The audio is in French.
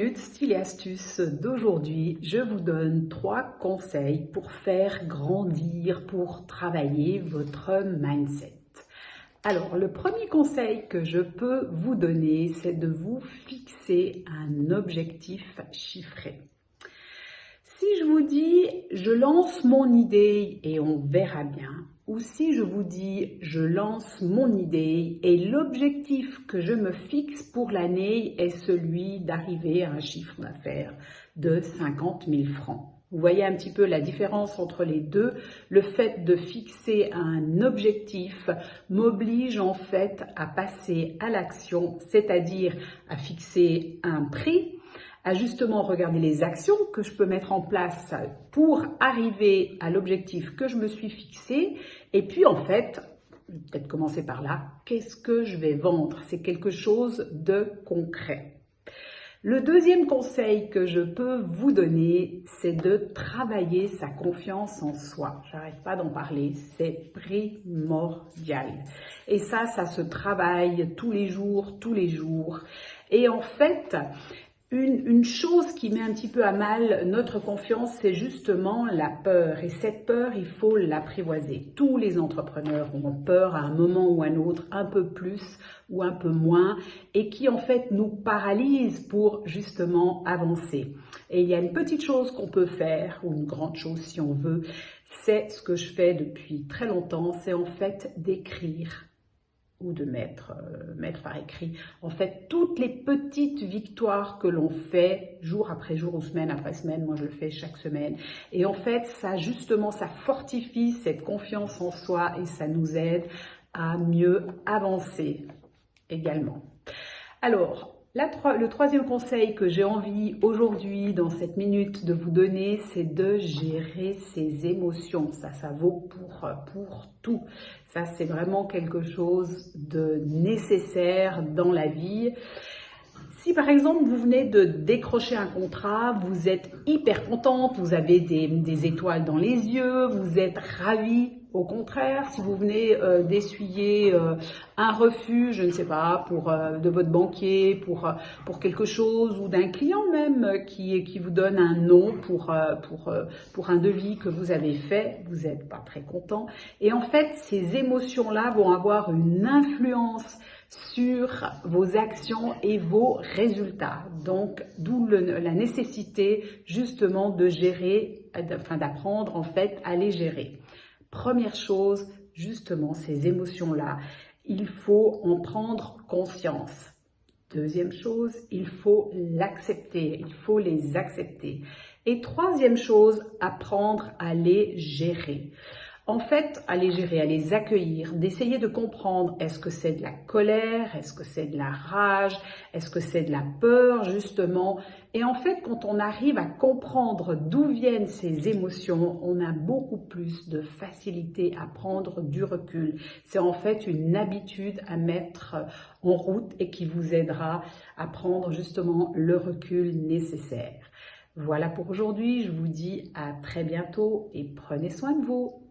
Minutes Style et Astuces d'aujourd'hui, je vous donne 3 conseils pour faire grandir, pour travailler votre mindset. Alors, le premier conseil que je peux vous donner, c'est de vous fixer un objectif chiffré. Si je vous dis « je lance mon idée et on verra bien », ou si je vous dis « je lance mon idée et l'objectif que je me fixe pour l'année est celui d'arriver à un chiffre d'affaires de 50 000 francs ». Vous voyez un petit peu la différence entre les deux. Le fait de fixer un objectif m'oblige en fait à passer à l'action, c'est-à-dire à fixer un prix, à justement regarder les actions que je peux mettre en place pour arriver à l'objectif que je me suis fixé. Et puis en fait, peut-être commencer par là, qu'est-ce que je vais vendre? C'est quelque chose de concret. Le deuxième conseil que je peux vous donner, c'est de travailler sa confiance en soi. J'arrête pas d'en parler, c'est primordial. Et ça se travaille tous les jours. Et en fait, une chose qui met un petit peu à mal notre confiance, c'est justement la peur. Et cette peur, il faut l'apprivoiser. Tous les entrepreneurs ont peur à un moment ou à un autre, un peu plus ou un peu moins, et qui en fait nous paralyse pour justement avancer. Et il y a une petite chose qu'on peut faire, ou une grande chose si on veut, c'est ce que je fais depuis très longtemps, c'est en fait d'écrire ou de mettre par écrit, en fait, toutes les petites victoires que l'on fait jour après jour ou semaine après semaine. Moi, je le fais chaque semaine. Et en fait, ça, justement, ça fortifie cette confiance en soi et ça nous aide à mieux avancer également. Alors, le troisième conseil que j'ai envie aujourd'hui, dans cette minute, de vous donner, c'est de gérer ses émotions. Ça vaut pour tout. Ça, c'est vraiment quelque chose de nécessaire dans la vie. Si par exemple vous venez de décrocher un contrat, vous êtes hyper contente, vous avez des étoiles dans les yeux, vous êtes ravie. Au contraire, si vous venez d'essuyer un refus, je ne sais pas, de votre banquier, pour quelque chose, ou d'un client même qui vous donne un non pour un devis que vous avez fait, vous n'êtes pas très content. Et en fait, ces émotions-là vont avoir une influence sur vos actions et vos résultats. Donc, d'où la nécessité justement de gérer, d'apprendre en fait à les gérer. Première chose, justement, ces émotions-là, il faut en prendre conscience. Deuxième chose, il faut l'accepter, il faut les accepter. Et troisième chose, apprendre à les gérer. En fait, à les gérer, à les accueillir, d'essayer de comprendre, est-ce que c'est de la colère, est-ce que c'est de la rage, est-ce que c'est de la peur, justement. Et en fait, quand on arrive à comprendre d'où viennent ces émotions, on a beaucoup plus de facilité à prendre du recul. C'est en fait une habitude à mettre en route et qui vous aidera à prendre justement le recul nécessaire. Voilà pour aujourd'hui, je vous dis à très bientôt et prenez soin de vous.